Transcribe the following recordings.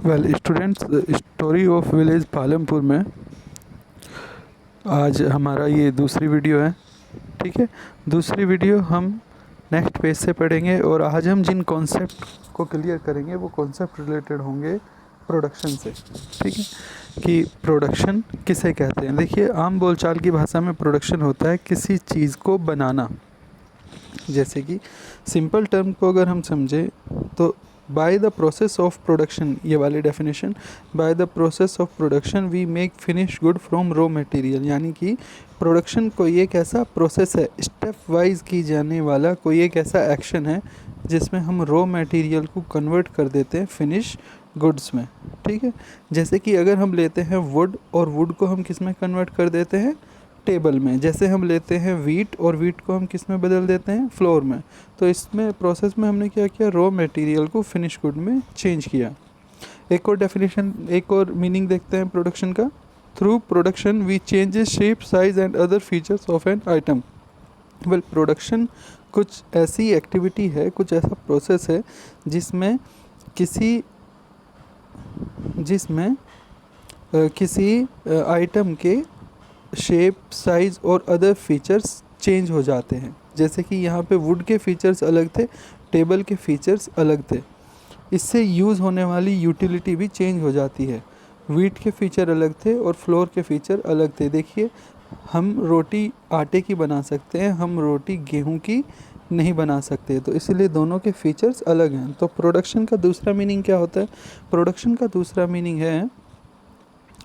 Well students, story of village Palampur में आज हमारा ये दूसरी वीडियो है। ठीक है, दूसरी वीडियो हम नेक्स्ट पेज से पढ़ेंगे और आज हम जिन कॉन्सेप्ट को क्लियर करेंगे वो कॉन्सेप्ट रिलेटेड होंगे प्रोडक्शन से। ठीक है, कि प्रोडक्शन किसे कहते हैं। देखिए, आम बोलचाल की भाषा में प्रोडक्शन होता है किसी चीज़ को बनाना। जैसे कि सिंपल टर्म को अगर हम समझें तो by the process of production, ये वाली definition, by the process of production we make finish good from raw material, यानी कि प्रोडक्शन कोई एक ऐसा प्रोसेस है, स्टेप वाइज की जाने वाला कोई एक ऐसा एक्शन है जिसमें हम रॉ मटेरियल को कन्वर्ट कर देते हैं फिनिश गुड्स में। ठीक है, जैसे कि अगर हम लेते हैं वुड और वुड को हम किस में कन्वर्ट कर देते हैं, टेबल में। जैसे हम लेते हैं वीट और वीट को हम किस में बदल देते हैं, फ्लोर में। तो इसमें प्रोसेस में हमने क्या किया, रॉ मटेरियल को फिनिश गुड में चेंज किया। एक और डेफिनेशन, एक और मीनिंग देखते हैं प्रोडक्शन का। Through production we changes shape, size and other features of an item. Well, production कुछ ऐसी एक्टिविटी है, कुछ ऐसा प्रोसेस है जिसमें किसी आइटम के शेप, साइज़ और अदर फीचर्स चेंज हो जाते हैं। जैसे कि यहाँ पे वुड के फीचर्स अलग थे, टेबल के फीचर्स अलग थे। इससे यूज़ होने वाली यूटिलिटी भी चेंज हो जाती है। वीट के फीचर अलग थे और फ्लोर के फीचर अलग थे। देखिए, हम रोटी आटे की बना सकते हैं, हम रोटी गेहूं की नहीं बना सकते, तो इसलिए दोनों के फीचर्स अलग हैं। तो प्रोडक्शन का दूसरा मीनिंग क्या होता है? प्रोडक्शन का दूसरा मीनिंग है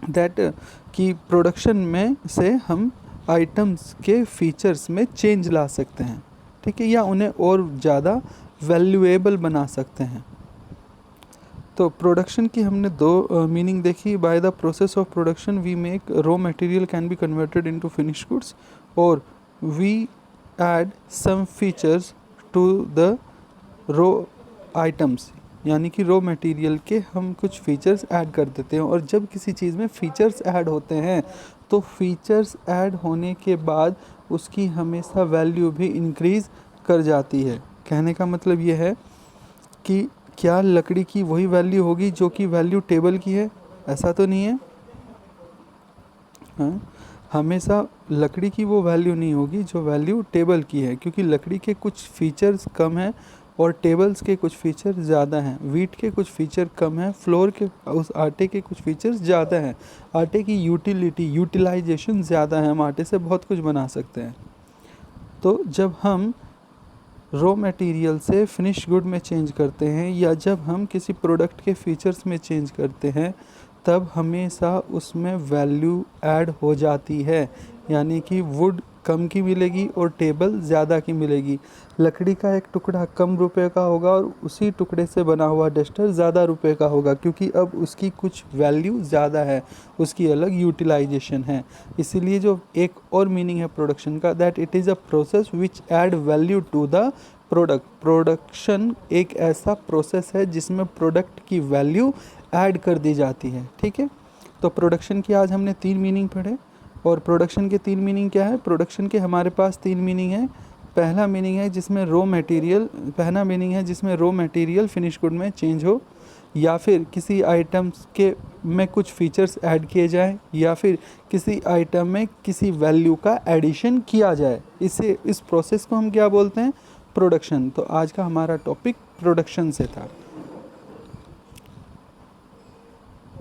दैट कि प्रोडक्शन में से हम आइटम्स के फीचर्स में चेंज ला सकते हैं। ठीक है, या उन्हें और ज़्यादा वैल्यूएबल बना सकते हैं। तो प्रोडक्शन की हमने दो मीनिंग देखी। By the process of production we make raw material can be converted into finish goods और we add some features to the raw items, यानी कि रॉ मटेरियल के हम कुछ फीचर्स ऐड कर देते हैं। और जब किसी चीज़ में फ़ीचर्स ऐड होते हैं तो फीचर्स ऐड होने के बाद उसकी हमेशा वैल्यू भी इंक्रीज़ कर जाती है। कहने का मतलब ये है कि क्या लकड़ी की वही वैल्यू होगी जो कि वैल्यू टेबल की है? ऐसा तो नहीं है। हाँ, हमेशा लकड़ी की वो वैल्यू नहीं होगी जो वैल्यू टेबल की है, क्योंकि लकड़ी के कुछ फीचर्स कम हैं और टेबल्स के कुछ फीचर ज़्यादा हैं। वीट के कुछ फीचर कम हैं, फ्लोर के उस आटे के कुछ फीचर्स ज़्यादा हैं। आटे की यूटिलाइजेशन ज़्यादा है, हम आटे से बहुत कुछ बना सकते हैं। तो जब हम रॉ मटेरियल से फिनिश गुड में चेंज करते हैं या जब हम किसी प्रोडक्ट के फीचर्स में चेंज करते हैं, तब हमेशा उसमें वैल्यू ऐड हो जाती है। यानी कि वुड कम की मिलेगी और टेबल ज़्यादा की मिलेगी। लकड़ी का एक टुकड़ा कम रुपए का होगा और उसी टुकड़े से बना हुआ डस्टर ज़्यादा रुपए का होगा, क्योंकि अब उसकी कुछ वैल्यू ज़्यादा है, उसकी अलग यूटिलाइजेशन है। इसीलिए जो एक और मीनिंग है प्रोडक्शन का, that it is a process which add value to the product. Production एक ऐसा प्रोसेस है जिसमें प्रोडक्ट की वैल्यू ऐड कर दी जाती है। ठीक है, तो प्रोडक्शन की आज हमने 3 मीनिंग पढ़े। और प्रोडक्शन के 3 मीनिंग क्या है? प्रोडक्शन के हमारे पास 3 मीनिंग है। पहला मीनिंग है जिसमें रॉ मटेरियल फिनिश गुड में चेंज हो, या फिर किसी आइटम्स के में कुछ फीचर्स ऐड किए जाएं, या फिर किसी आइटम में किसी वैल्यू का एडिशन किया जाए। इस प्रोसेस को हम क्या बोलते हैं? प्रोडक्शन। तो आज का हमारा टॉपिक प्रोडक्शन से था।